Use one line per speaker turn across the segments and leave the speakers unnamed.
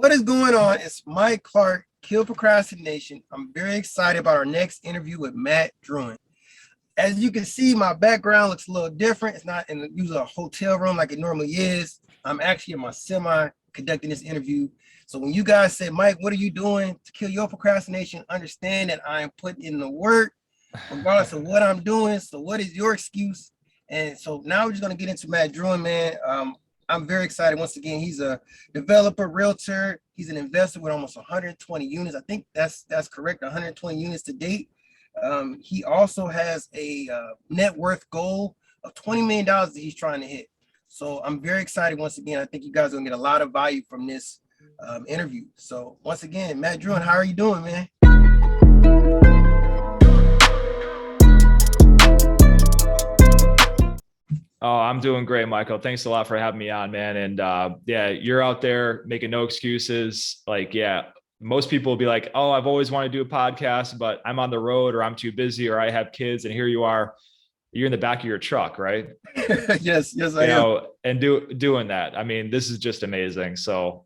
What is going on? It's Mike Clark, Kill Procrastination. I'm very excited about our next interview with Matt Drouin. As you can see, my background looks a little different. It's not in the usual hotel room like it normally is. I'm actually in my semi conducting this interview. So when you guys say, Mike, what are you doing to kill your procrastination? Understand that I am putting in the work regardless of what I'm doing. So what is your excuse? And so now we're just going to get into Matt Drouin, man. I'm very excited. Once again, he's a developer, realtor. He's an investor with almost 120 units. I think that's correct, 120 units to date. He also has a net worth goal of $20 million that he's trying to hit. So I'm very excited. Once again, I think you guys are going to get a lot of value from this interview. So once again, Matt Drouin, how are you doing, man?
Oh, I'm doing great, Michael. Thanks a lot for having me on, man. And yeah, you're out there making no excuses. Like, yeah, most people will be like, oh, I've always wanted to do a podcast, but I'm on the road or I'm too busy or I have kids. And here you are, you're in the back of your truck, right?
Yes, I am.
And doing that. I mean, this is just amazing. So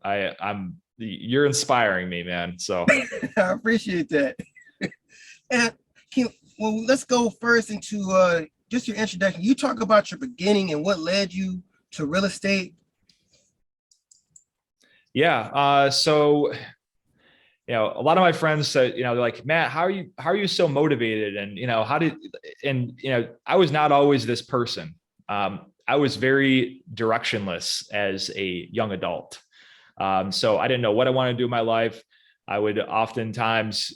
you're inspiring me, man. So
I appreciate that. And let's go first into just your introduction. You talk about your beginning and what led you to real estate.
Yeah. So, a lot of my friends said, they're like, Matt, how are you so motivated? And, I was not always this person. I was very directionless as a young adult. So I didn't know what I wanted to do in my life. I would oftentimes,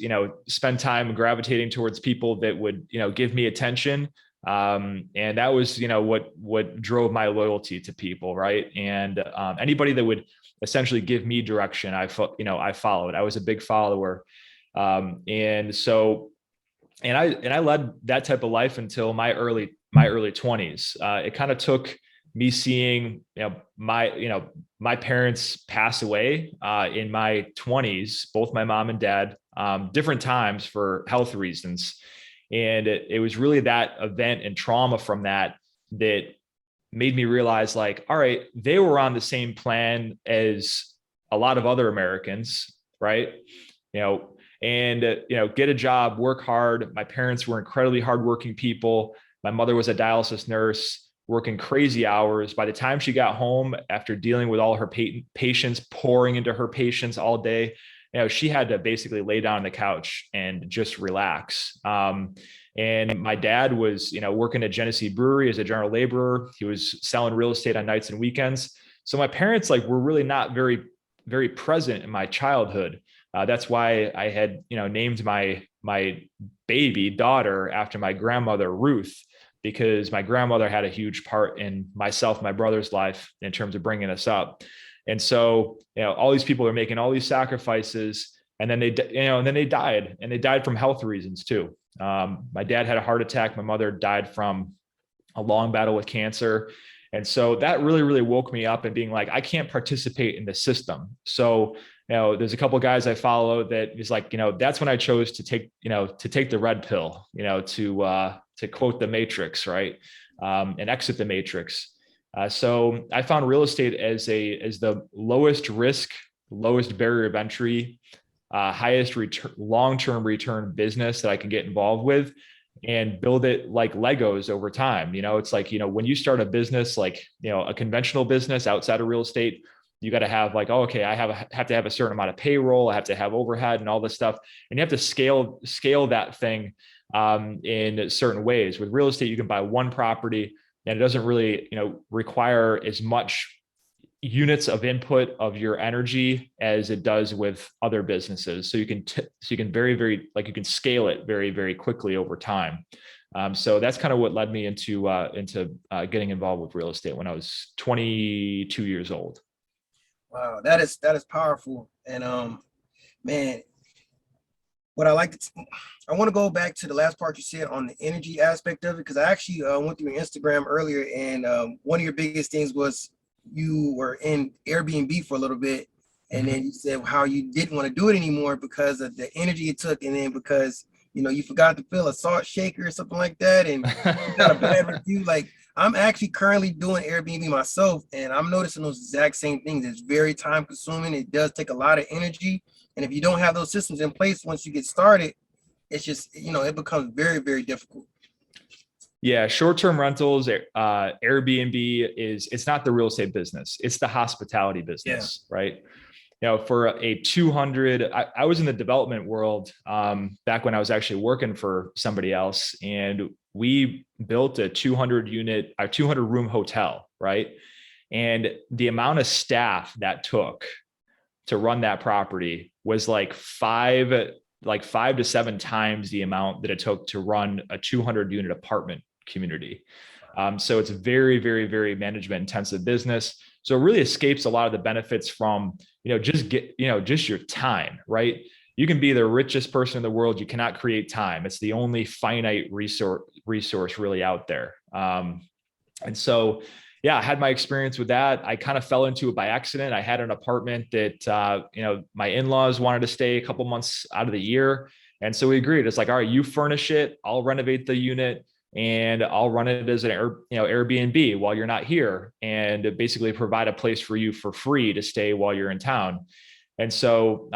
spend time gravitating towards people that would, give me attention. And that was, what drove my loyalty to people. Right. And anybody that would essentially give me direction, I followed. I was a big follower. And I led that type of life until my early 20s. It kind of took me seeing, my parents pass away in my 20s, both my mom and dad, different times for health reasons. And it was really that event and trauma from that made me realize, like, all right, they were on the same plan as a lot of other Americans, right? Get a job, work hard. My parents were incredibly hardworking people. My mother was a dialysis nurse, working crazy hours. By the time she got home after dealing with all her patients, pouring into her patients all day, she had to basically lay down on the couch and just relax. And my dad was, working at Genesee Brewery as a general laborer. He was selling real estate on nights and weekends. So my parents were really not very, very present in my childhood. That's why I had, named my baby daughter after my grandmother, Ruth, because my grandmother had a huge part in myself, my brother's life in terms of bringing us up. And so, all these people are making all these sacrifices, and then they died, and they died from health reasons too. My dad had a heart attack. My mother died from a long battle with cancer. And so that really, really woke me up and being like, I can't participate in the system. So, there's a couple of guys I follow that is like, that's when I chose to take the red pill, to quote the Matrix, right. And exit the Matrix. So I found real estate as the lowest risk, lowest barrier of entry, highest return, long-term return business that I can get involved with and build it like Legos over time. It's like, when you start a business, like, a conventional business outside of real estate, you got to have like, oh, okay, I have to have a certain amount of payroll. I have to have overhead and all this stuff. And you have to scale that thing in certain ways. With real estate, you can buy one property, and it doesn't really, require as much units of input of your energy as it does with other businesses. So you can very, very, you can scale it very, very quickly over time. So that's kind of what led me into getting involved with real estate when I was 22 years old.
Wow, that is powerful. And man, what I want to go back to the last part you said on the energy aspect of it, because I actually went through your Instagram earlier, and one of your biggest things was you were in Airbnb for a little bit, and then you said how you didn't want to do it anymore because of the energy it took, and then because you forgot to fill a salt shaker or something like that, and you got a bad review. Like, I'm actually currently doing Airbnb myself, and I'm noticing those exact same things. It's very time consuming. It does take a lot of energy. And if you don't have those systems in place once you get started, it's just, it becomes very, very difficult.
Yeah, short-term rentals, Airbnb it's not the real estate business. It's the hospitality business, right? For a 200, I was in the development world back when I was actually working for somebody else, and we built a 200 room hotel, right? And the amount of staff that took to run that property was like five to seven times the amount that it took to run a 200 unit apartment community. So it's a very, very, very management intensive business. So it really escapes a lot of the benefits from, just your time, right? You can be the richest person in the world. You cannot create time. It's the only finite resource really out there. And so, yeah, I had my experience with that. I kind of fell into it by accident. I had an apartment that, my in-laws wanted to stay a couple months out of the year. And so we agreed. It's like, all right, you furnish it, I'll renovate the unit, and I'll run it as an Airbnb while you're not here, and basically provide a place for you for free to stay while you're in town. And so,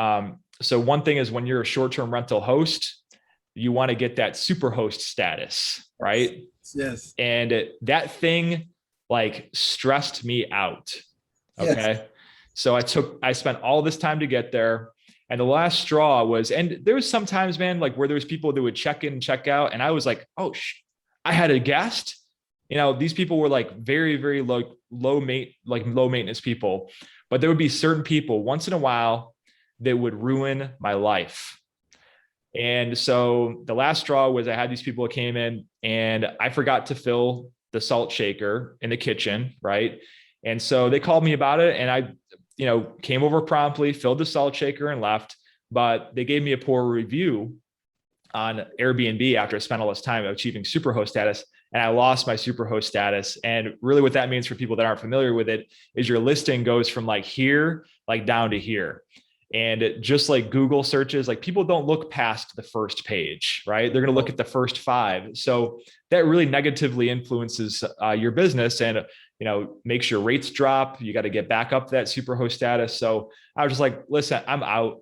so one thing is, when you're a short-term rental host, you want to get that super host status, right?
Yes.
And that thing like stressed me out. Okay. Yes. So I spent all this time to get there. And the last straw was, and there was sometimes, man, like where there was people that would check in and check out. And I was like, oh, I had a guest. These people were like very, very low maintenance people, but there would be certain people once in a while that would ruin my life. And so the last straw was, I had these people that came in, and I forgot to fill the salt shaker in the kitchen, right? And so they called me about it, and I, came over promptly, filled the salt shaker, and left. But they gave me a poor review on Airbnb after I spent all this time achieving superhost status, and I lost my superhost status. And really what that means for people that aren't familiar with it is your listing goes from like here, like down to here. And just like Google searches, like people don't look past the first page, right? They're going to look at the first five. So that really negatively influences your business, and, makes your rates drop. You got to get back up to that superhost status. So I was just like, listen, I'm out.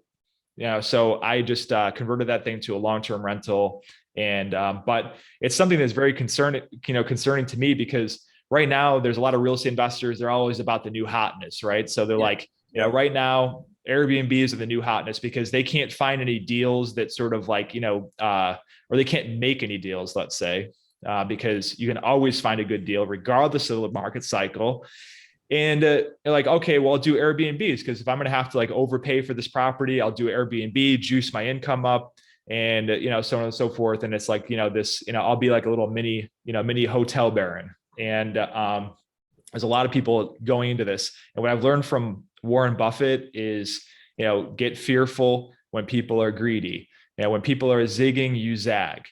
So I just converted that thing to a long-term rental. And, but it's something that's very concerning to me, because right now there's a lot of real estate investors. They're always about the new hotness, right? So they're like, right now Airbnbs are the new hotness because they can't find any deals that sort of like, or they can't make any deals, let's say, because you can always find a good deal regardless of the market cycle. And they're like, okay, well, I'll do Airbnbs, because if I'm going to have to like overpay for this property, I'll do Airbnb, juice my income up, and, so on and so forth. And it's like, this, I'll be like a little mini hotel baron. And there's a lot of people going into this. And what I've learned from Warren Buffett is, get fearful when people are greedy. When people are zigging, you zag.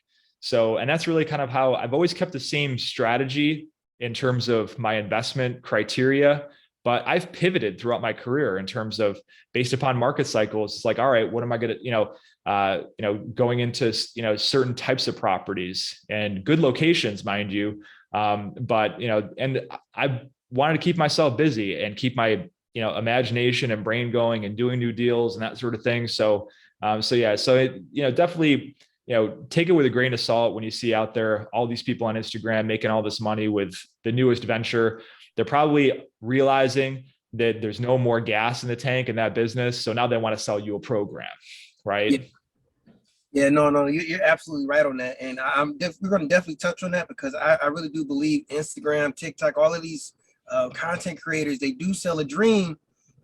So, and that's really kind of how I've always kept the same strategy in terms of my investment criteria, but I've pivoted throughout my career in terms of, based upon market cycles. It's like, all right, what am I going to, going into, certain types of properties and good locations, mind you. But, and I wanted to keep myself busy and keep my, imagination and brain going and doing new deals and that sort of thing. So, definitely, take it with a grain of salt when you see out there all these people on Instagram making all this money with the newest venture. They're probably realizing that there's no more gas in the tank in that business. So now they want to sell you a program, right?
Yeah, no, you're absolutely right on that. And we're going to definitely touch on that, because I really do believe Instagram, TikTok, all of these content creators, they do sell a dream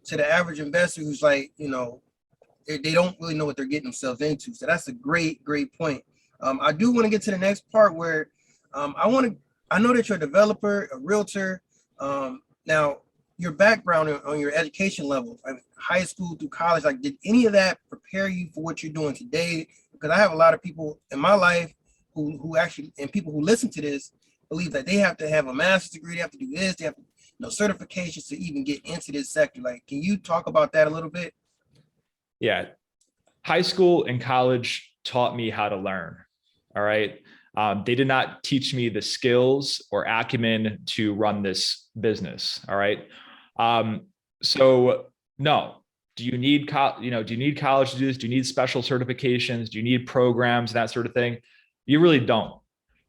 to the average investor who's like, they don't really know what they're getting themselves into. So that's a great point. I do want to get to the next part where I know that you're a developer, a realtor. Now, your background on your education level, like high school through college, like did any of that prepare you for what you're doing today? Because I have a lot of people in my life who actually, and people who listen to this, believe that they have to have a master's degree, they have to do this, they have to, certifications to even get into this sector. Like, can you talk about that a little bit?
Yeah. High school and college taught me how to learn. All right. They did not teach me the skills or acumen to run this business. All right. So no, do you need, do you need college to do this? Do you need special certifications? Do you need programs, that sort of thing? You really don't.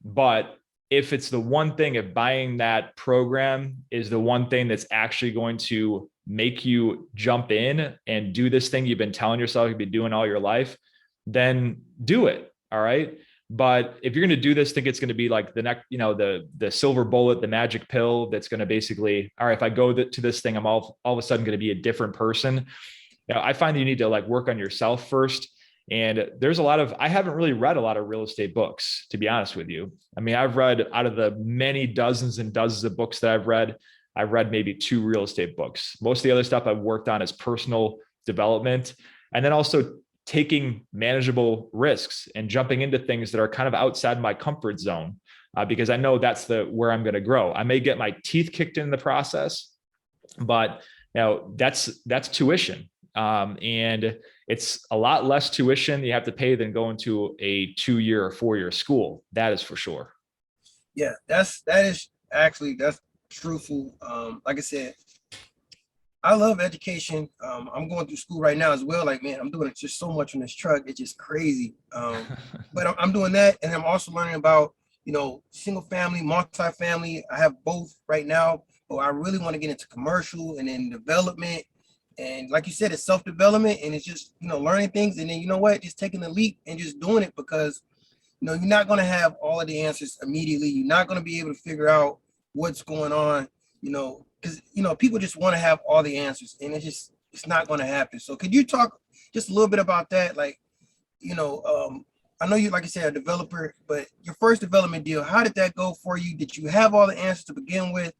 But if it's the one thing, if buying that program is the one thing that's actually going to make you jump in and do this thing you've been telling yourself you've been doing all your life, then do it. All right. But if you're going to do this, think it's going to be like the next, the silver bullet, the magic pill that's going to basically, all right, if I go to this thing, I'm all of a sudden going to be a different person. I find that you need to like work on yourself first. And there's I haven't really read a lot of real estate books, to be honest with you. I mean, I've read out of the many dozens and dozens of books that I've read maybe 2 real estate books. Most of the other stuff I've worked on is personal development. And then also taking manageable risks and jumping into things that are kind of outside my comfort zone, because I know that's where I'm going to grow. I may get my teeth kicked in the process, but that's tuition. And it's a lot less tuition you have to pay than going to a 2-year or 4-year school. That is for sure.
Yeah, that's truthful. Like I said, I love education. I'm going through school right now as well. Like, man, I'm doing just so much on this truck. It's just crazy. But I'm doing that. And I'm also learning about, single family, multifamily. I have both right now, but I really want to get into commercial and then development. And like you said, it's self-development, and it's just, learning things. And then, just taking the leap and just doing it, because, you're not going to have all of the answers immediately. You're not going to be able to figure out what's going on, because people just want to have all the answers, and it's not going to happen. So could you talk just a little bit about that? Like, I know you, like I said, a developer, but your first development deal, how did that go for you? Did you have all the answers to begin with?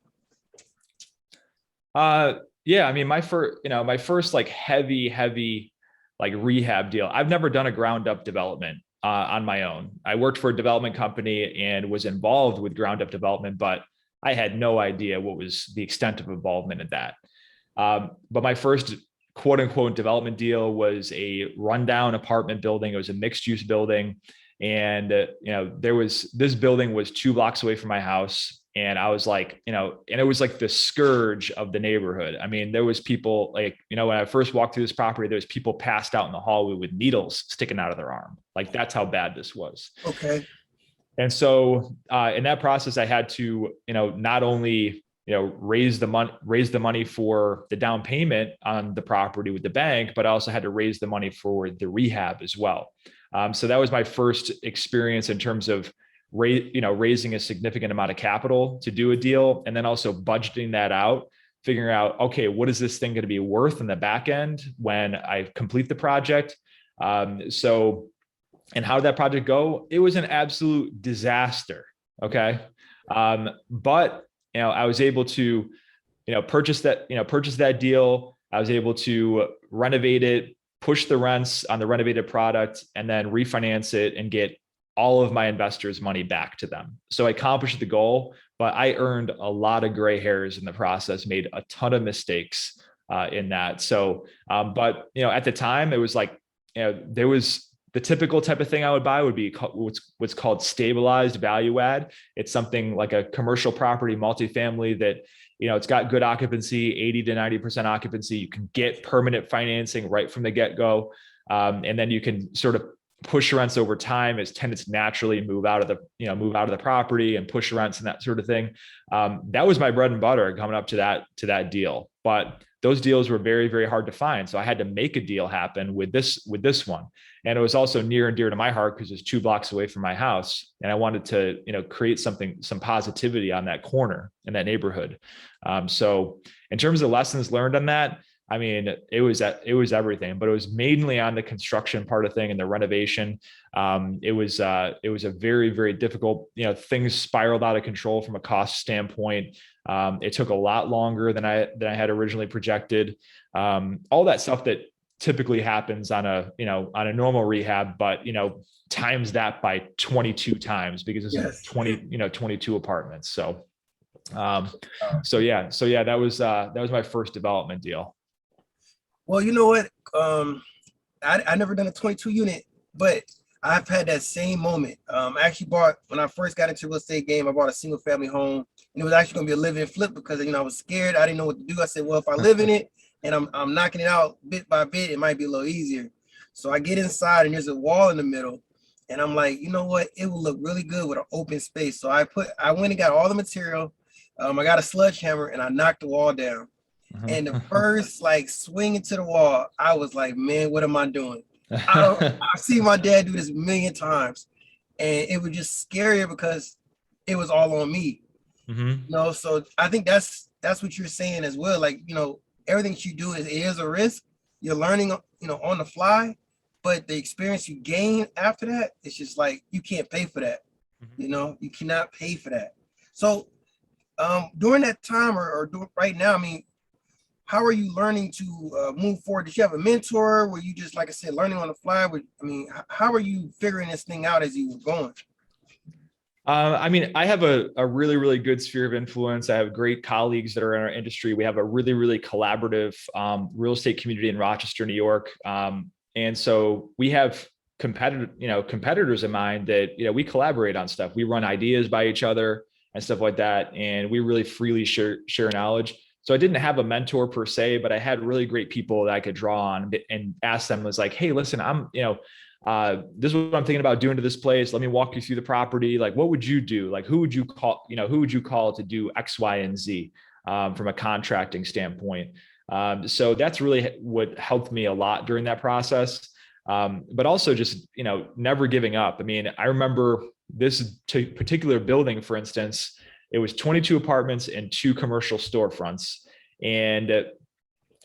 Yeah, I mean, my first like heavy like rehab deal. I've never done a ground up development on my own. I worked for a development company and was involved with ground up development, but I had no idea what was the extent of involvement in that. But my first quote unquote development deal was a rundown apartment building. It was a mixed use building. And, this building was 2 blocks away from my house. And I was like, and it was like the scourge of the neighborhood. I mean, there was people like, when I first walked through this property, there was people passed out in the hallway with needles sticking out of their arm. Like, that's how bad this was.
Okay.
And so in that process, I had to, not only, raise the money for the down payment on the property with the bank, but I also had to raise the money for the rehab as well. So that was my first experience in terms of raising a significant amount of capital to do a deal, and then also budgeting that out, figuring out, okay, what is this thing going to be worth in the back end when I complete the project? And how did that project go? It was an absolute disaster. Okay. But, I was able to, purchase that deal. I was able to renovate it, push the rents on the renovated product, and then refinance it and get all of my investors' money back to them. So I accomplished the goal, but I earned a lot of gray hairs in the process, made a ton of mistakes in that. So, but, at the time it was like, there was the typical type of thing I would buy would be what's called stabilized value add. It's something like a commercial property, multifamily that, it's got good occupancy, 80 to 90% occupancy. You can get permanent financing right from the get-go. And then you can sort of push rents over time as tenants naturally move out of the property and push rents and that sort of thing. That was my bread and butter coming up to that deal. But those deals were very, very hard to find. So I had to make a deal happen with this one. And it was also near and dear to my heart because it's 2 blocks away from my house. And I wanted to, create some positivity on that corner in that neighborhood. So in terms of lessons learned on that, I mean, it was everything, but it was mainly on the construction part of thing and the renovation. It was a very, very difficult, things spiraled out of control from a cost standpoint. It took a lot longer than I had originally projected. All that stuff that typically happens on a normal rehab, but, times that by 22 times because it's
Yes.
22 apartments. So yeah, that was my first development deal.
Well, you know what? I never done a 22 unit, but I've had that same moment. I actually bought, when I first got into real estate game, I bought a single family home, and it was actually gonna be a live-in flip because I was scared. I didn't know what to do. I said, well, if I live in it and I'm knocking it out bit by bit, it might be a little easier. So I get inside and there's a wall in the middle, and I'm like, you know what? It will look really good with an open space. So I went and got all the material. I got a sledgehammer and I knocked the wall down. And the first like swing into the wall, I was like, man, what am I doing? I've seen my dad do this a million times, and it was just scarier because it was all on me. So I think that's what you're saying as well. Like, everything that you do is a risk. You're learning, on the fly, but the experience you gain after that, it's just like you can't pay for that. You cannot pay for that. So during that time or right now, I mean, how are you learning to move forward? Did you have a mentor? Were you just, like I said, learning on the fly? How are you figuring this thing out as you were going?
I mean, I have a really, really good sphere of influence. I have great colleagues that are in our industry. We have a really, really collaborative real estate community in Rochester, New York. And so we have competitors of mine that, we collaborate on stuff. We run ideas by each other and stuff like that. And we really freely share knowledge. So I didn't have a mentor per se, but I had really great people that I could draw on and ask them. Was like, hey, listen, this is what I'm thinking about doing to this place. Let me walk you through the property. Like, what would you do? Like, who would you call to do X, Y, and Z from a contracting standpoint? So that's really what helped me a lot during that process. But also just, never giving up. I mean, I remember this particular building, for instance. It was 22 apartments and 2 commercial storefronts. And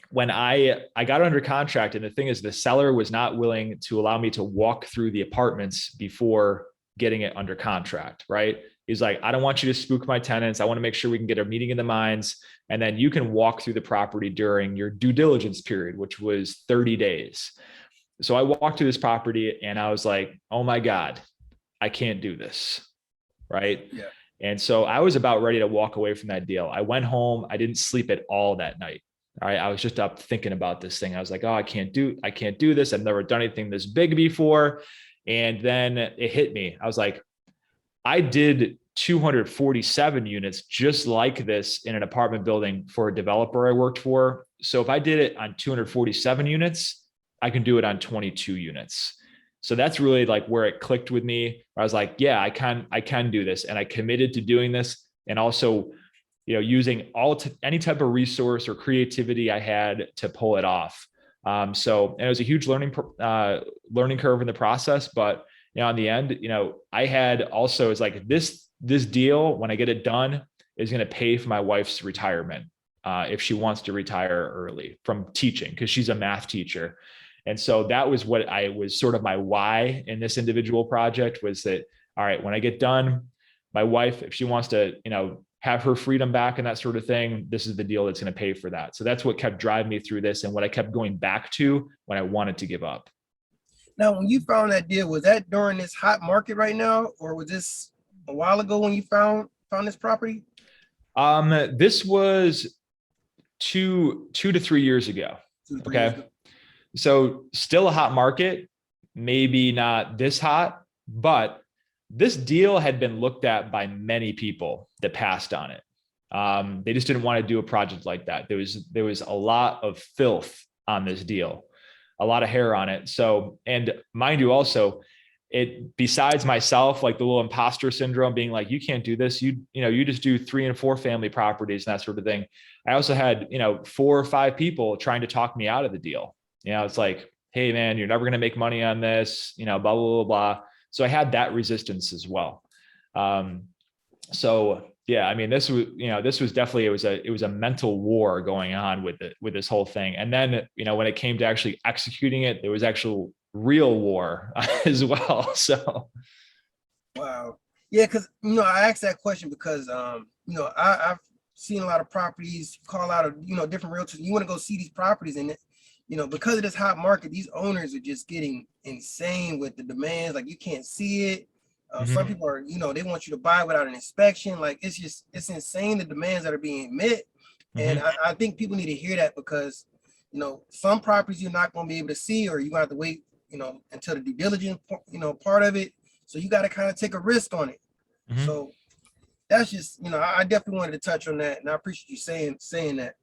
when I got under contract, and the thing is, the seller was not willing to allow me to walk through the apartments before getting it under contract, right? He's like, I don't want you to spook my tenants. I want to make sure we can get a meeting in the minds. And then you can walk through the property during your due diligence period, which was 30 days. So I walked through this property and I was like, oh my God, I can't do this, right?
Yeah.
And so I was about ready to walk away from that deal. I went home. I didn't sleep at all that night. All right. I was just up thinking about this thing. I was like, oh, I can't do this. I've never done anything this big before. And then it hit me. I was like, I did 247 units just like this in an apartment building for a developer I worked for. So if I did it on 247 units, I can do it on 22 units. So that's really like where it clicked with me. I was like, yeah, I can do this. And I committed to doing this. And also, using any type of resource or creativity I had to pull it off. And it was a huge learning curve in the process, but in the end, I had also, it's like this deal, when I get it done, is going to pay for my wife's retirement. If she wants to retire early from teaching, because she's a math teacher. And so that was what I was sort of my why in this individual project, was that, all right, when I get done, my wife, if she wants to, have her freedom back and that sort of thing, this is the deal that's going to pay for that. So that's what kept driving me through this and what I kept going back to when I wanted to give up.
Now, when you found that deal, was that during this hot market right now, or was this a while ago when you found this property?
This was 2 to 3 years ago. Okay. So still a hot market, maybe not this hot, but this deal had been looked at by many people that passed on it. They just didn't want to do a project like that. There was a lot of filth on this deal, a lot of hair on it. So, and mind you, also, besides myself, like the little imposter syndrome, being like, you can't do this. You just do 3 and 4 family properties and that sort of thing. I also had, 4 or 5 people trying to talk me out of the deal. It's like, hey man, you're never going to make money on this, blah, blah, blah, blah. So I had that resistance as well. So yeah, I mean, this was definitely, it was a mental war going on with this whole thing. And then, when it came to actually executing it, there was actual real war as well. So.
Wow. Yeah. Cause I asked that question because, I've seen a lot of properties call out of, different realtors. You want to go see these properties, and because of this hot market, these owners are just getting insane with the demands. Like, you can't see it. Some people are, they want you to buy without an inspection. Like, it's insane, the demands that are being met. And I think people need to hear that, because, some properties you're not going to be able to see, or you're going to have to wait, until the due diligence, part of it. So you got to kind of take a risk on it.
Mhm.
So that's just, I definitely wanted to touch on that, and I appreciate you saying that.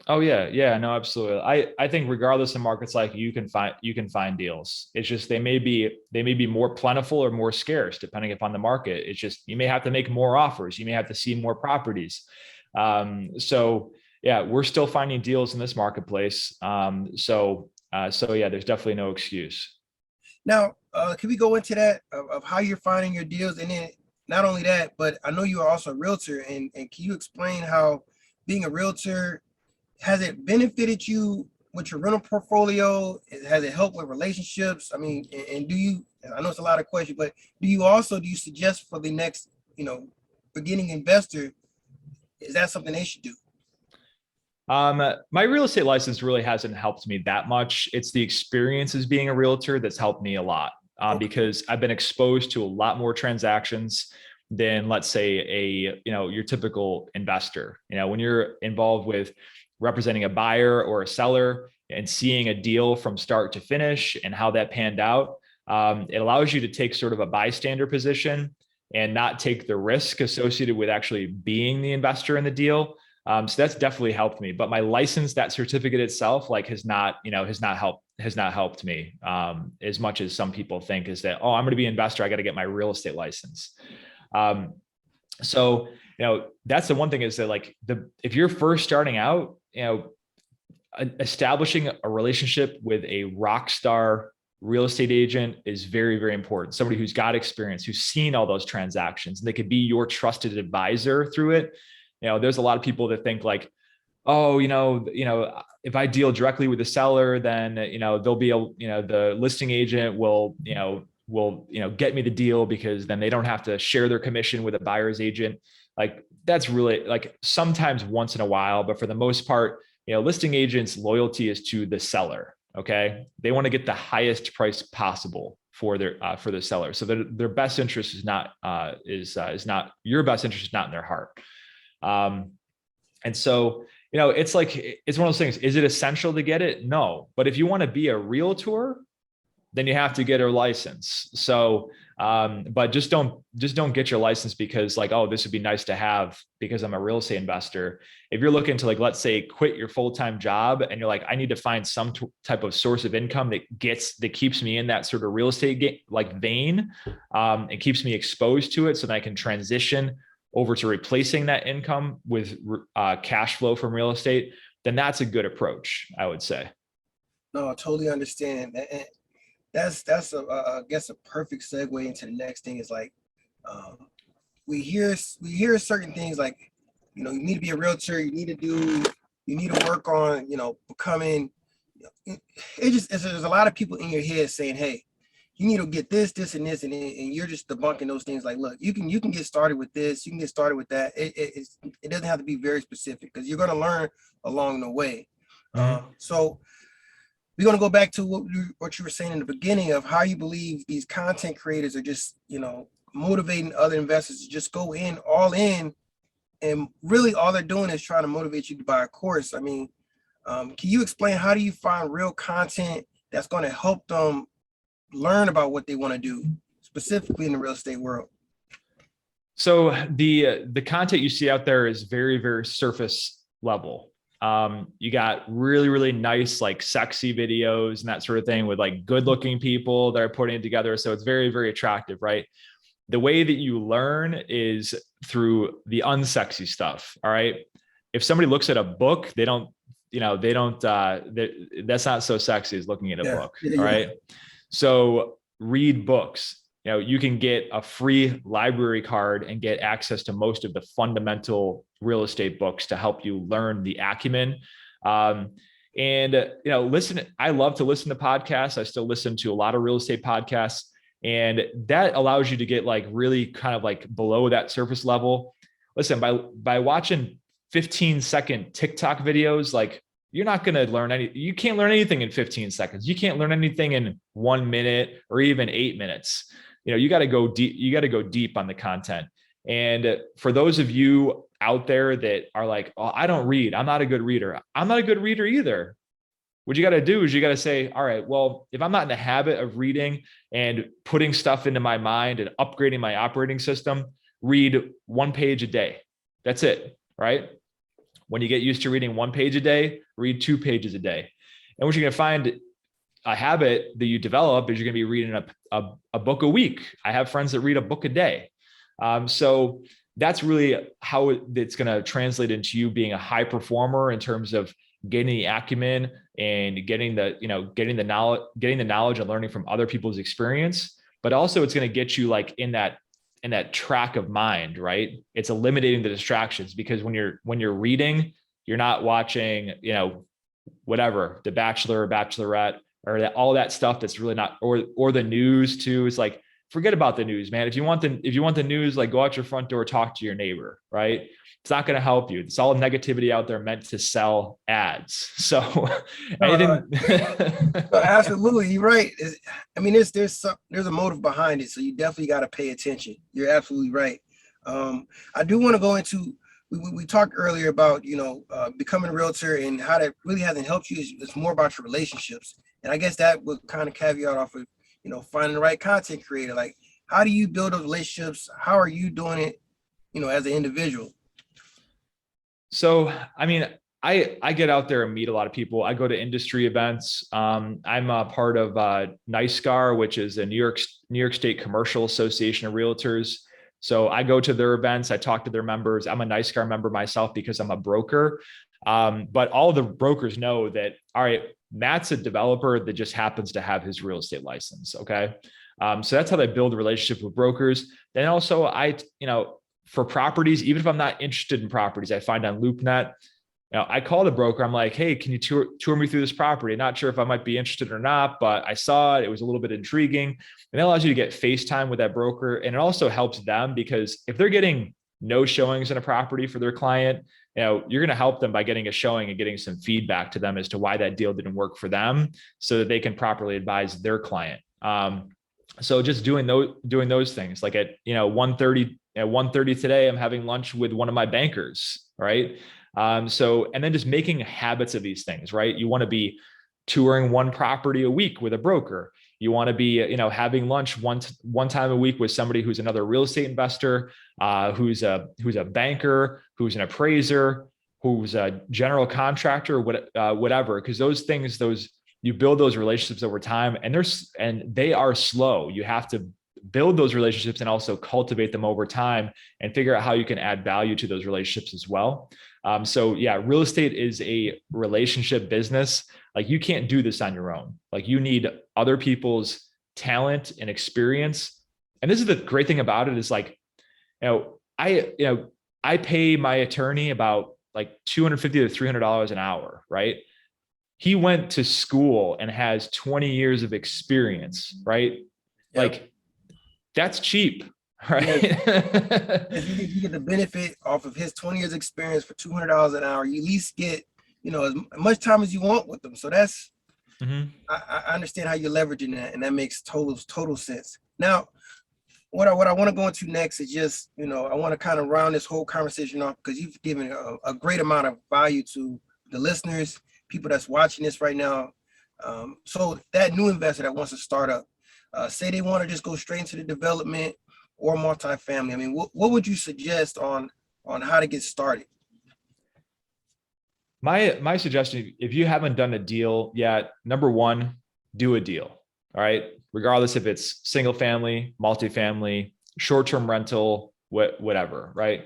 Oh yeah, no, absolutely. I think regardless of markets, like you can find deals. It's just they may be more plentiful or more scarce depending upon the market. It's just you may have to make more offers. You may have to see more properties. So yeah, we're still finding deals in this marketplace. So yeah, there's definitely no excuse.
Now, can we go into that of how you're finding your deals, and then not only that, but I know you are also a realtor, and can you explain how being a realtor, has it benefited you with your rental portfolio? Has it helped with relationships? I mean, and do you, I know it's a lot of questions, but do you suggest for the next, beginning investor, is that something they should do?
My real estate license really hasn't helped me that much. It's the experience as being a realtor that's helped me a lot,
Okay.
because I've been exposed to a lot more transactions than, let's say, your typical investor. When you're involved with representing a buyer or a seller and seeing a deal from start to finish and how that panned out, it allows you to take sort of a bystander position and not take the risk associated with actually being the investor in the deal. So that's definitely helped me. But my license, that certificate itself, like has not helped me as much as some people think, is that, oh, I'm going to be an investor, I got to get my real estate license. So that's the one thing, is that like if you're first starting out, establishing a relationship with a rock star real estate agent is very, very important. Somebody who's got experience, who's seen all those transactions, and they could be your trusted advisor through it. There's a lot of people that think like, oh, if I deal directly with the seller, then, there'll be the listing agent will get me the deal, because then they don't have to share their commission with a buyer's agent. Like that's really, like, sometimes once in a while, but for the most part, listing agents' loyalty is to the seller. Okay. They want to get the highest price possible for the seller. So their best interest is not your best interest is not in their heart. And so, it's like, it's one of those things. Is it essential to get it? No. But if you want to be a realtor, then you have to get a license. So, but just don't get your license because like, oh, this would be nice to have because I'm a real estate investor. If you're looking to, like, let's say, quit your full-time job and you're like, I need to find some type of source of income that keeps me in that sort of real estate vein, and keeps me exposed to it so that I can transition over to replacing that income with cash flow from real estate, then that's a good approach, I would say.
No, I totally understand. And that's I guess a perfect segue into the next thing is like, we hear certain things like, you need to be a realtor, you need to work on, becoming, there's a lot of people in your head saying, hey, you need to get this, and this, and you're just debunking those things. Like, look, you can get started with this, you can get started with that. It doesn't have to be very specific because you're going to learn along the way.
Mm-hmm.
So we're going to go back to what you were saying in the beginning of how you believe these content creators are just, motivating other investors to just go all in, and really all they're doing is trying to motivate you to buy a course. I mean, can you explain, how do you find real content that's going to help them learn about what they want to do, specifically in the real estate world?
So the content you see out there is very, very surface level. You got really, really nice, like sexy videos and that sort of thing with like good looking people that are putting it together. So it's very, very attractive, right? The way that you learn is through the unsexy stuff. All right. If somebody looks at a book, that's not so sexy as looking at a book. All right. So read books. You can get a free library card and get access to most of the fundamental real estate books to help you learn the acumen. Listen, I love to listen to podcasts. I still listen to a lot of real estate podcasts, and that allows you to get like really kind of like below that surface level. Listen, by watching 15-second TikTok videos, like, you're not going to learn you can't learn anything in 15 seconds. You can't learn anything in 1 minute or even 8 minutes. You got to go deep. You got to go deep on the content. And for those of you out there that are like, oh, I don't read, I'm not a good reader. I'm not a good reader either. what you got to do is you got to say, all right, well, if I'm not in the habit of reading and putting stuff into my mind and upgrading my operating system, read 1 page a day. That's it, right? When you get used to reading 1 page a day, read 2 pages a day. And what you're going to find, a habit that you develop, is you're going to be reading a book a week. I have friends that read a book a day. So that's really how it's going to translate into you being a high performer in terms of getting the acumen and getting the knowledge and learning from other people's experience. But also it's going to get you like in that track of mind, right? It's eliminating the distractions, because when you're reading, you're not watching, whatever, The Bachelor or Bachelorette, or all that stuff that's really not, or the news too. It's like, forget about the news, man. If you want the news, like, go out your front door, talk to your neighbor, right? It's not going to help you. It's all negativity out there meant to sell ads. So anything.
Absolutely, you're right. I mean, there's a motive behind it, so you definitely got to pay attention. You're absolutely right. I do want to go into, we talked earlier about becoming a realtor and how that really hasn't helped you. It's more about your relationships, and I guess that would kind of caveat off of finding the right content creator. Like, how do you build those relationships? How are you doing it, as an individual?
So, I mean, I get out there and meet a lot of people. I go to industry events. I'm a part of NYSCAR, which is a New York State Commercial Association of Realtors. So I go to their events. I talk to their members. I'm a NYSCAR member myself because I'm a broker. But all the brokers know that, all right, Matt's a developer that just happens to have his real estate license. Okay. So that's how they build a relationship with brokers. Then also for properties, even if I'm not interested in properties, I find on LoopNet, I call the broker. I'm like, hey, can you tour me through this property? Not sure if I might be interested or not, but I saw it. It was a little bit intriguing. And that allows you to get FaceTime with that broker. And it also helps them, because if they're getting no showings in a property for their client, you're going to help them by getting a showing and getting some feedback to them as to why that deal didn't work for them, so that they can properly advise their client. So just doing those things, like at 1:30 today, I'm having lunch with one of my bankers, right? And then just making habits of these things, right? You want to be touring one property a week with a broker. You want to be, having lunch one time a week with somebody who's another real estate investor, who's a banker, who's an appraiser, who's a general contractor, whatever. Because those things, you build those relationships over time, and they are slow. You have to build those relationships and also cultivate them over time and figure out how you can add value to those relationships as well. So yeah, real estate is a relationship business. Like, you can't do this on your own. Like, you need other people's talent and experience. And this is the great thing about it, is like, I pay my attorney about like $250 to $300 an hour, right? He went to school and has 20 years of experience, right? Yep. Like, that's cheap, right?
If you get the benefit off of his 20 years experience for $200 an hour, you at least get, as much time as you want with them. So that's, I understand how you're leveraging that, and that makes total sense. Now, what I want to go into next is just, I want to kind of round this whole conversation off, because you've given a great amount of value to the listeners, people that's watching this right now. So that new investor that wants to start up, say they want to just go straight into the development or multifamily, I mean, what would you suggest on how to get started?
My suggestion, if you haven't done a deal yet, number one, do a deal. All right. Regardless if it's single family, multifamily, short-term rental, whatever. Right.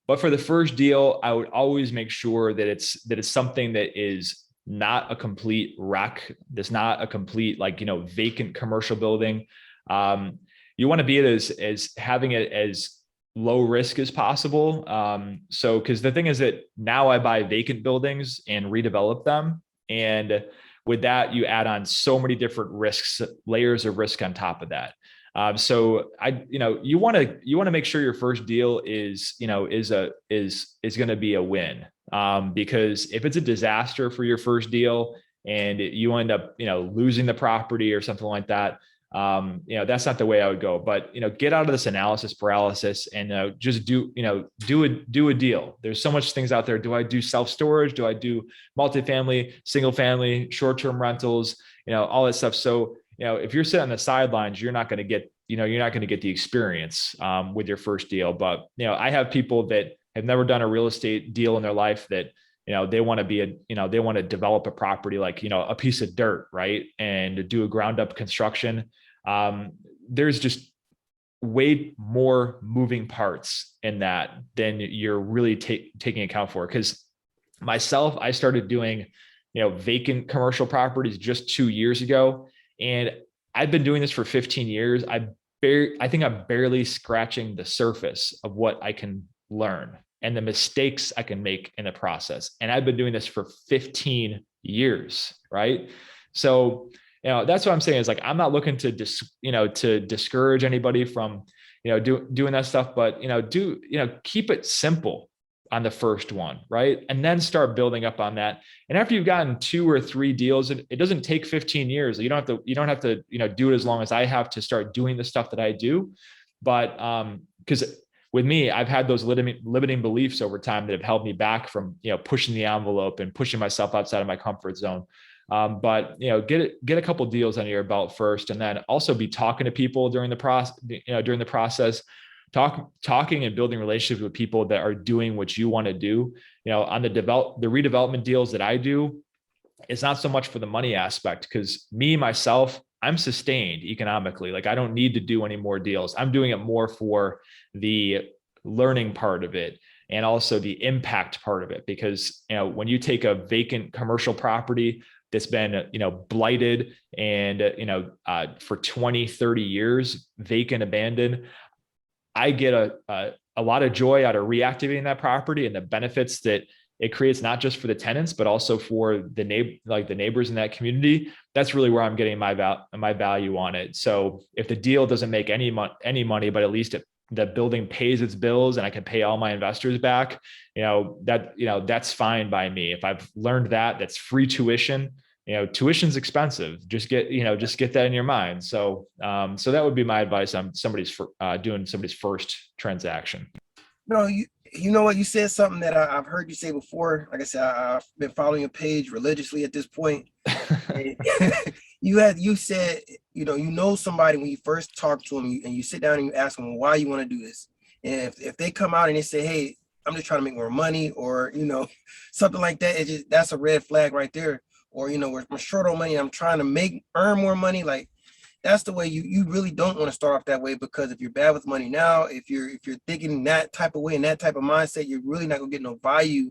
But for the first deal, I would always make sure that it's something that is not a complete wreck. That's not a complete, vacant commercial building. You want to be it as having it as low risk as possible. So, because the thing is that now I buy vacant buildings and redevelop them. And with that, you add on so many different risks, layers of risk on top of that. So you want to make sure your first deal is going to be a win. Because if it's a disaster for your first deal and you end up, losing the property or something like that, That's not the way I would go. But get out of this analysis paralysis and just do a deal. There's so much things out there. Do I do self-storage? Do I do multifamily, single family, short-term rentals? All that stuff. So if you're sitting on the sidelines, you're not going to get the experience with your first deal. But I have people that have never done a real estate deal in their life that they want to develop a property like a piece of dirt, right, and to do a ground up construction. There's just way more moving parts in that than you're really taking account for. Because myself, I started doing vacant commercial properties just 2 years ago, and I've been doing this for 15 years. I think I'm barely scratching the surface of what I can learn and the mistakes I can make in the process. And I've been doing this for 15 years, right? So, that's what I'm saying is like, I'm not looking to discourage anybody from, doing that stuff, but, keep it simple on the first one, right? And then start building up on that. And after you've gotten 2 or 3 deals, it doesn't take 15 years. You don't have to, do it as long as I have to start doing the stuff that I do. But, because with me, I've had those limiting beliefs over time that have held me back from, pushing the envelope and pushing myself outside of my comfort zone. But get a couple of deals under your belt first, and then also be talking to people during the process, talking and building relationships with people that are doing what you want to do. On the redevelopment deals that I do, it's not so much for the money aspect, because myself, I'm sustained economically. Like, I don't need to do any more deals. I'm doing it more for the learning part of it and also the impact part of it. Because, when you take a vacant commercial property that's been, blighted and, for 20, 30 years, vacant, abandoned, I get a lot of joy out of reactivating that property and the benefits that it creates, not just for the tenants, but also for the neighbors in that community. That's really where I'm getting my value on it. So if the deal doesn't make any money, but at least the building pays its bills and I can pay all my investors back, that's fine by me. If I've learned that's free tuition. Tuition's expensive. Just get that in your mind. So that would be my advice on doing somebody's first transaction.
You know what? You said something that I've heard you say before. Like I said, I've been following your page religiously at this point. You said, somebody when you first talk to them and you sit down and you ask them why you want to do this. And if they come out and they say, hey, I'm just trying to make more money, or, something like that, that's a red flag right there. Or, we're short on money, I'm trying to earn more money. Like, that's the way you really don't want to start off that way, because if you're bad with money now, if you're thinking that type of way and that type of mindset, you're really not gonna get no value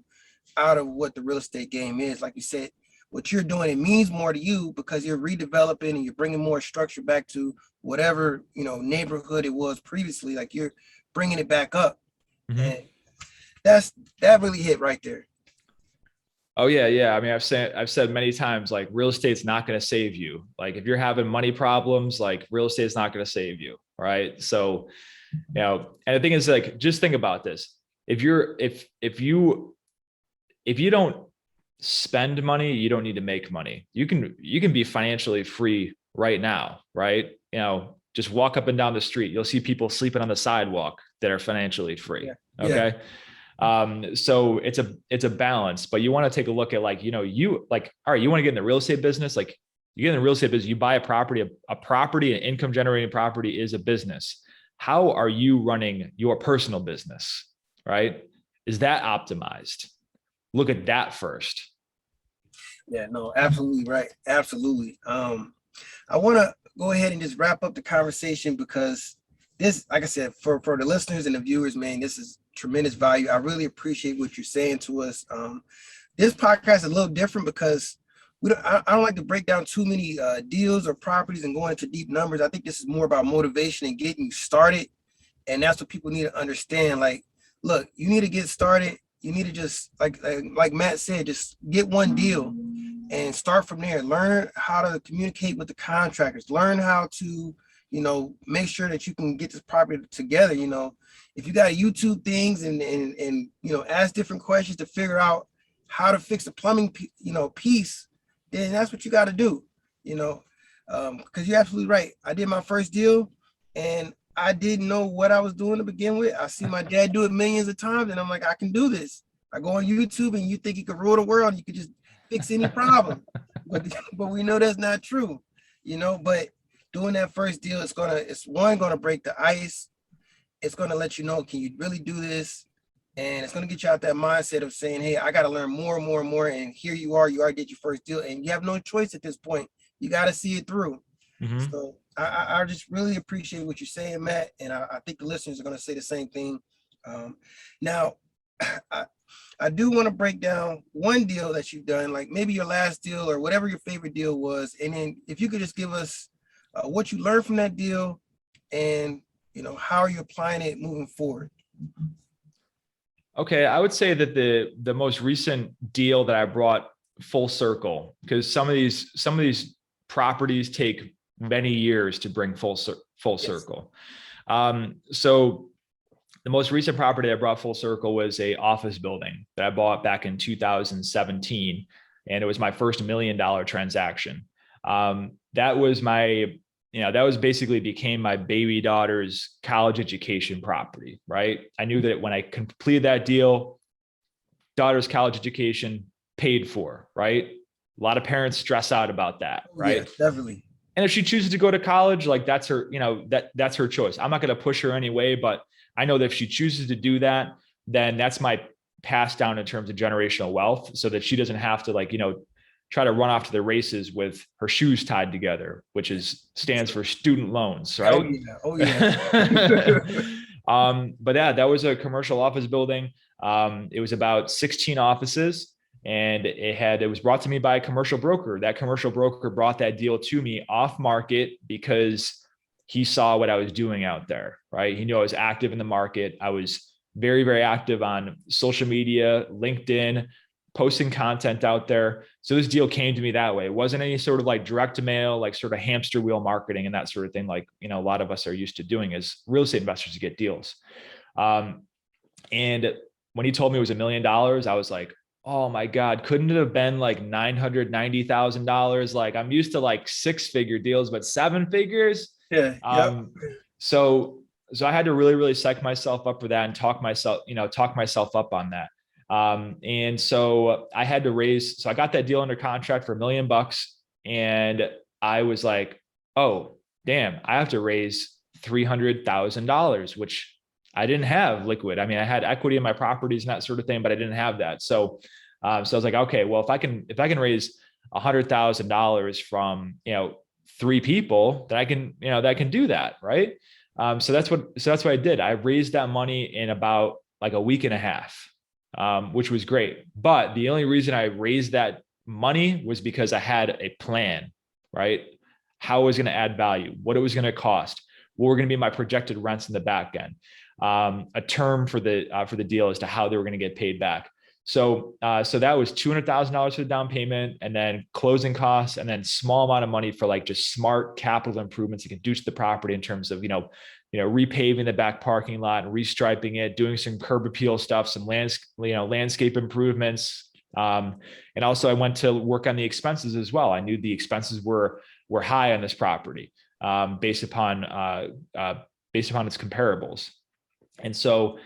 out of what the real estate game is. Like you said, what you're doing, it means more to you because you're redeveloping and you're bringing more structure back to whatever, neighborhood it was previously. Like, you're bringing it back up. Mm-hmm. And that really hit right there.
Oh yeah. I mean, I've said many times, like, real estate's not going to save you. Like, if you're having money problems, like, real estate's not going to save you. Right. So, and the thing is, like, just think about this. If you don't spend money, you don't need to make money. You can be financially free right now. Right. Just walk up and down the street. You'll see people sleeping on the sidewalk that are financially free. Yeah. Okay. Yeah. So it's a balance, but you want to take a look at, like, all right, you want to get in the real estate business. Like, you get in the real estate business, you buy a property, an income generating property is a business. How are you running your personal business? Right? Is that optimized? Look at that first.
Yeah, no, absolutely right. Absolutely. I want to go ahead and just wrap up the conversation, because this, like I said, for the listeners and the viewers, man, this is tremendous value. I really appreciate what you're saying to us. This podcast is a little different because I don't like to break down too many deals or properties and go into deep numbers. I think this is more about motivation and getting you started. And that's what people need to understand. Like, look, you need to get started. You need to just, like Matt said, just get one deal and start from there. Learn how to communicate with the contractors. Learn how to, make sure that you can get this property together. If you got to YouTube things and ask different questions to figure out how to fix the plumbing, piece, then that's what you got to do. Because you're absolutely right. I did my first deal and I didn't know what I was doing to begin with. I see my dad do it millions of times and I'm like, I can do this. I go on YouTube and you think you could rule the world, you could just fix any problem. But we know that's not true, but doing that first deal, it's gonna break the ice. It's gonna let you know, can you really do this? And it's gonna get you out that mindset of saying, hey, I gotta learn more and more and more. And here you already did your first deal and you have no choice at this point. You got to see it through.
Mm-hmm.
So I just really appreciate what you're saying, Matt. And I think the listeners are going to say the same thing. Now, I do want to break down one deal that you've done, like maybe your last deal or whatever your favorite deal was. And then if you could just give us what you learned from that deal and, how are you applying it moving forward?
Okay, I would say that the most recent deal that I brought full circle, because some of these properties take many years to bring full circle. So the most recent property I brought full circle was a office building that I bought back in 2017, and it was my first $1 million transaction. That was basically became my baby daughter's college education property, right? I knew that when I completed that deal, daughter's college education paid for, right? A lot of parents stress out about that, right?
Yeah, definitely.
And if she chooses to go to college, like that's her, that's her choice. I'm not going to push her anyway, but I know that if she chooses to do that, then that's my pass down in terms of generational wealth, so that she doesn't have to try to run off to the races with her shoes tied together, which stands for student loans, right?
Oh yeah.
But yeah, that was a commercial office building. It was about 16 offices. And it was brought to me by a commercial broker. That commercial broker brought that deal to me off market because he saw what I was doing out there, right? He knew I was active in the market. I was very, very active on social media, LinkedIn, posting content out there. So this deal came to me that way. It wasn't any sort of direct mail, sort of hamster wheel marketing and that sort of thing. A lot of us are used to doing as real estate investors to get deals. And when he told me it was $1 million, I was like, oh my God, couldn't it have been $990,000? I'm used to 6-figure deals, but 7 figures.
Yeah.
So I had to really, really psych myself up for that and talk myself up on that. And so I had to so I got that deal under contract for $1 million, and I was like, oh, damn, I have to raise $300,000, which I didn't have liquid. I mean, I had equity in my properties and that sort of thing, but I didn't have that. So I was like, okay, well, if I can raise $100,000 from, 3 people, then I can do that. Right. So that's what I did. I raised that money in about a week and a half, which was great. But the only reason I raised that money was because I had a plan, right? How I was going to add value, what it was going to cost, what were going to be my projected rents in the back end. A term for the deal as to how they were going to get paid back. So that was $200,000 for the down payment, and then closing costs, and then small amount of money for just smart capital improvements you can do to the property in terms of repaving the back parking lot and restriping it, doing some curb appeal stuff, some landscape improvements, and also I went to work on the expenses as well. I knew the expenses were high on this property based upon its comparables. And so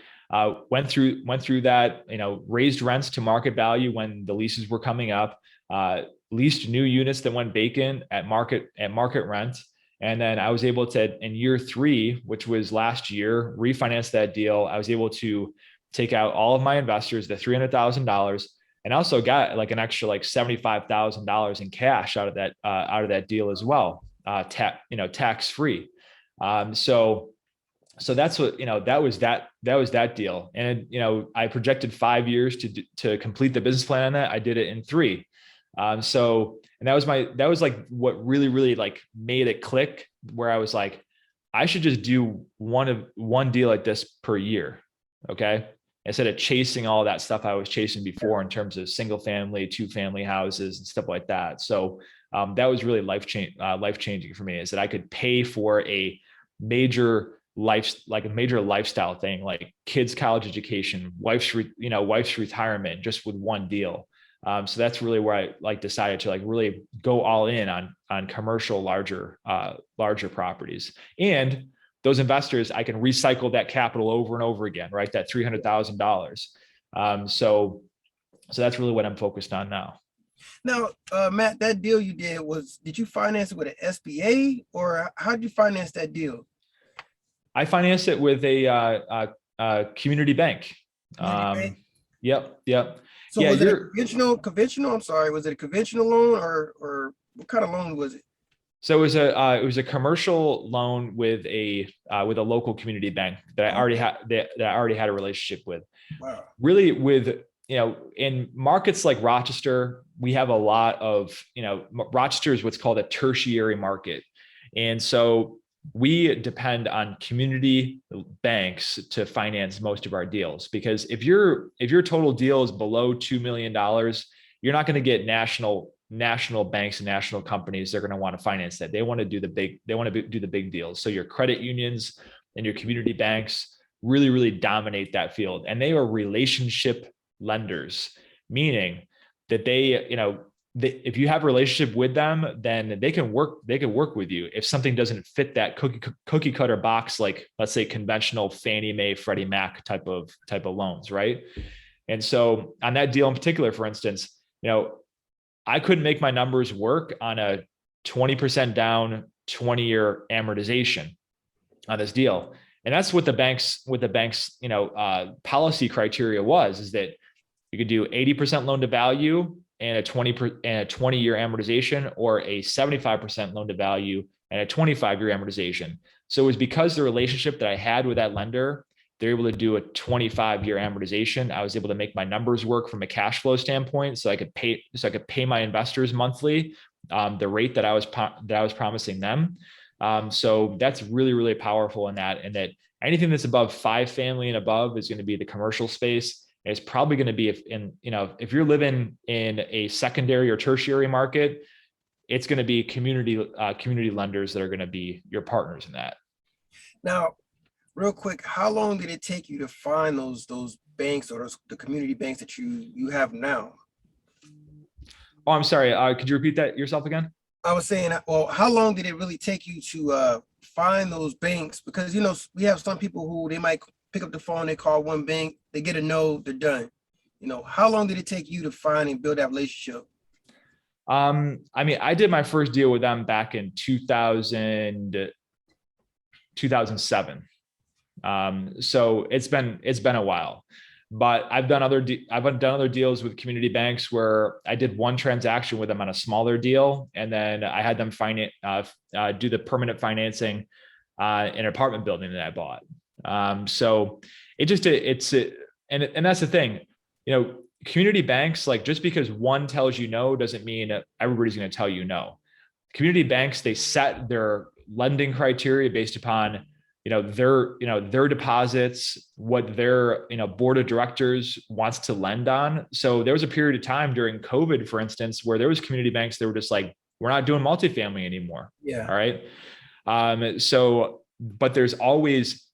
went through that, raised rents to market value when the leases were coming up, leased new units that went vacant at market rent. And then I was able to, in year 3, which was last year, refinance that deal. I was able to take out all of my investors, the $300,000, and also got an extra $75,000 in cash out of that deal as well, tax free. So that's what, that was that deal. And, I projected 5 years to complete the business plan on that. I did it in 3. And that was what really, really made it click, where I was like, I should just do one deal like this per year. Okay. Instead of chasing all that stuff I was chasing before in terms of single family, 2-family houses and stuff like that. So that was really life changing for me, is that I could pay for a major lifestyle thing, like kids' college education, wife's retirement, just with one deal. So that's really where I like decided to like really go all in on commercial larger properties. And those investors, I can recycle that capital over and over again, right? That $300,000. So that's really what I'm focused on now.
Now, Matt, that deal you did did you finance it with an SBA or how did you finance that deal?
I financed it with a community bank.
Community bank?
Yep.
So
Yeah,
was it a conventional? I'm sorry, was it a conventional loan or what kind of loan was it?
So it was a commercial loan with a local community bank that I already
Okay.
had that I already had a relationship with.
Wow.
Really, with in markets like Rochester, we have a lot of Rochester is what's called a tertiary market, and so we depend on community banks to finance most of our deals. Because if your total deal is below $2 million, you're not going to get national banks and national companies. They're going to want to finance that. They want to do the big deals. So your credit unions and your community banks really dominate that field, and they are relationship lenders, meaning that if you have a relationship with them, then they can work with you if something doesn't fit that cookie cutter box, like let's say conventional Fannie Mae, Freddie Mac type of loans, right? And so on that deal in particular, for instance, I couldn't make my numbers work on a 20% down 20-year amortization on this deal. And that's what the bank's policy criteria is that you could do 80% loan to value and a 20-year amortization, or a 75% loan to value and a 25-year amortization. So it was because the relationship that I had with that lender, they're able to do a 25-year amortization. I was able to make my numbers work from a cash flow standpoint, so I could pay my investors monthly the rate that I was promising them. So that's really powerful in that, and that anything that's above 5 family and above is going to be the commercial space. And it's probably going to be if you're living in a secondary or tertiary market, it's going to be community lenders that are going to be your partners in that.
Now, real quick, how long did it take you to find those banks or the community banks that you have now?
Oh, I'm sorry. Could you repeat that yourself again?
I was saying, well, how long did it really take you to find those banks? Because we have some people who they might pick up the phone, they call one bank, they get a no, they're done. How long did it take you to find and build that relationship?
I mean, I did my first deal with them back in 2007. So it's been a while, but I've done other deals with community banks where I did one transaction with them on a smaller deal, and then I had them do the permanent financing in an apartment building that I bought. So and that's the thing, community banks, like, just because one tells you no doesn't mean that everybody's going to tell you no. Community banks, they set their lending criteria based upon their deposits, what their board of directors wants to lend on. So there was a period of time during COVID, for instance, where there was community banks that were just like, we're not doing multifamily anymore.
Yeah.
All right. But there's always,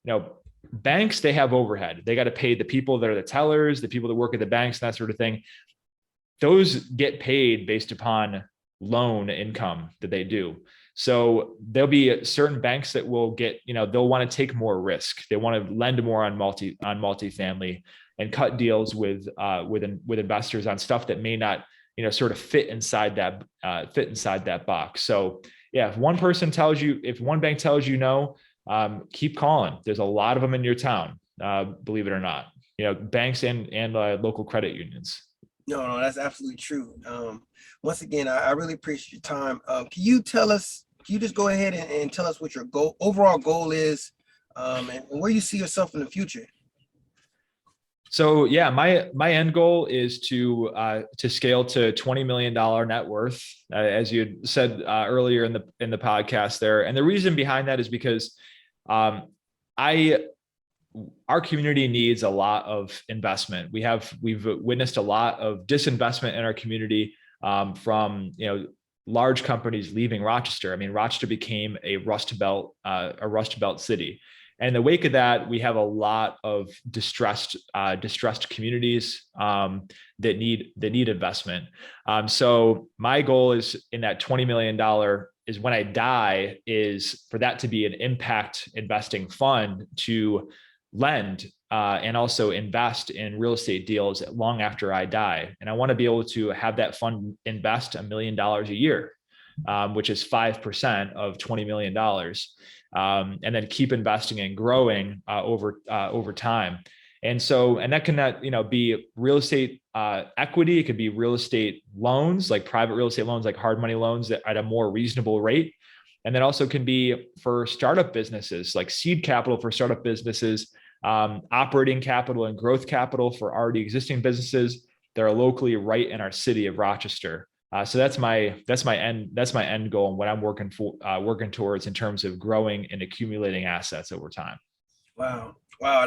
banks, they have overhead. They got to pay the people that are the tellers, the people that work at the banks, and that sort of thing. Those get paid based upon loan income that they do. So there'll be certain banks that will get, they'll want to take more risk. They want to lend more on multifamily and cut deals with investors on stuff that may not, sort of fit inside that box. So yeah, if one bank tells you no, keep calling. There's a lot of them in your town, believe it or not. Banks and local credit unions.
No, that's absolutely true. Once again, I really appreciate your time. Can you just go ahead and tell us what your overall goal is, and where you see yourself in the future?
So yeah, my end goal is to scale to $20 million net worth, as you said earlier in the podcast there. And the reason behind that is because our community needs a lot of investment. We've witnessed a lot of disinvestment in our community from large companies leaving Rochester. I mean, Rochester became a Rust Belt city, And in the wake of that, we have a lot of distressed communities that need investment. So my goal is in that $20 million is when I die, is for that to be an impact investing fund to lend and also invest in real estate deals long after I die. And I want to be able to have that fund invest $1 million a year, which is 5% of $20 million. And then keep investing and growing over time. And that can be real estate equity. It could be real estate loans, like private real estate loans, like hard money loans that at a more reasonable rate. And then also can be for startup businesses, like seed capital for startup businesses, operating capital and growth capital for already existing businesses that are locally right in our city of Rochester. So that's my end goal and what I'm working towards in terms of growing and accumulating assets over time.
Wow,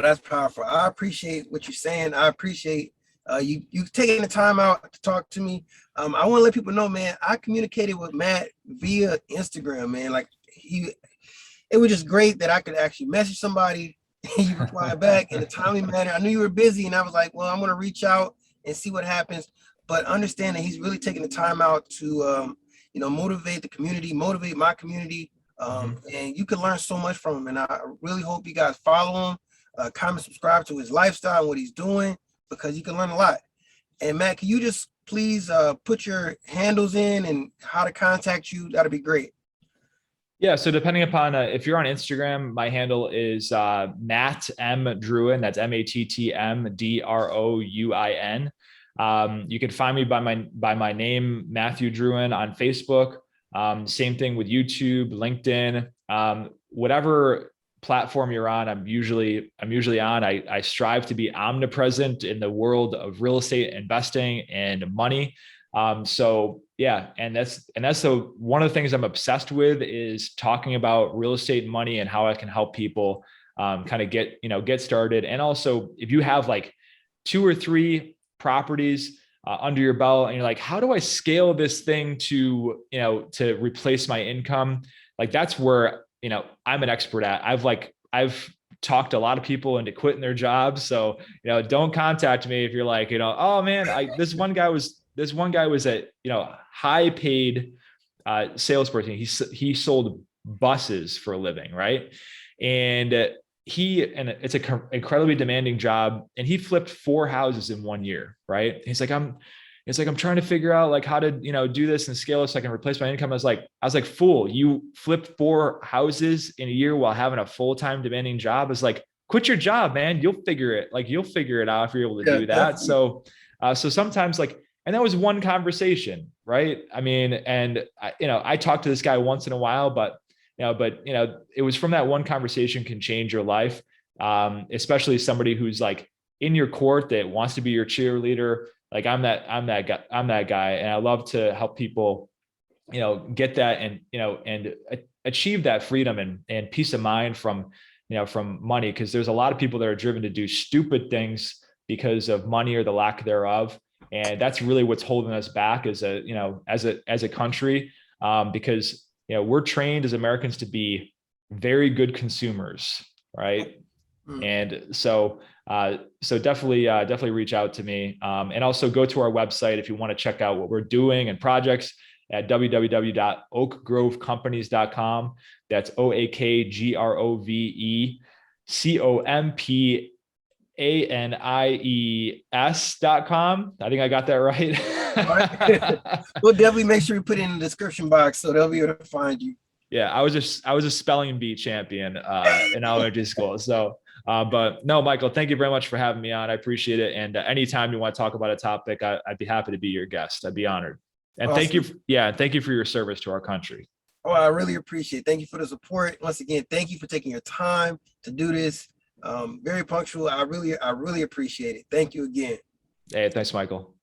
that's powerful. I appreciate what you're saying. I appreciate you taking the time out to talk to me. I want to let people know, man, I communicated with Matt via Instagram, man. Like it was just great that I could actually message somebody and you reply back in a timely manner. I knew you were busy, and I was like, well, I'm going to reach out and see what happens. But understand that he's really taking the time out to, motivate the community, motivate my community. And you can learn so much from him. And I really hope you guys follow him, comment, subscribe to his lifestyle and what he's doing, because you can learn a lot. And Matt, can you just please put your handles in and how to contact you? That'd be great.
Yeah. So depending upon if you're on Instagram, my handle is Matt M Drouin. That's MattMDrouin. You can find me by my name, Matthew Drouin, on Facebook. Same thing with YouTube, LinkedIn, whatever platform you're on. I'm usually on. I strive to be omnipresent in the world of real estate investing and money. So yeah, and that's one of the things I'm obsessed with is talking about real estate and money and how I can help people kind of get started. And also, if you have like 2 or 3 properties under your belt and you're like, how do I scale this thing to replace my income? Like that's where, I'm an expert at. I've talked a lot of people into quitting their jobs. So, don't contact me if you're like, oh man, this one guy was a, high paid salesperson. He sold buses for a living. Right. And it's an incredibly demanding job, and he flipped 4 houses in 1 year. Right. He's like, I'm trying to figure out like how to, do this and scale it so I can replace my income. I was like, fool, you flipped 4 houses in a year while having a full-time demanding job. I was like, quit your job, man. You'll figure it out if you're able to do that. Definitely. So sometimes and that was one conversation. Right. I mean, and I talk to this guy once in a while, but it was from that one conversation can change your life. Especially somebody who's like in your court that wants to be your cheerleader. Like I'm that guy. And I love to help people, get that and achieve that freedom and peace of mind from money. Cause there's a lot of people that are driven to do stupid things because of money or the lack thereof. And that's really what's holding us back as a country. Because, we're trained as Americans to be very good consumers. Right. And so definitely reach out to me. And also go to our website if you want to check out what we're doing and projects at www.oakgrovecompanies.com. That's OAKGROVECOMPANIES.com. I think I got that right.
We'll definitely make sure we put it in the description box so they'll be able to find you.
Yeah, I was a spelling bee champion in elementary school. So, but no, Michael, thank you very much for having me on. I appreciate it. And anytime you want to talk about a topic, I'd be happy to be your guest. I'd be honored. And awesome. Thank you for your service to our country.
Oh, I really appreciate it. Thank you for the support. Once again, thank you for taking your time to do this. Very punctual. I really appreciate it. Thank you again.
Hey, thanks, Michael.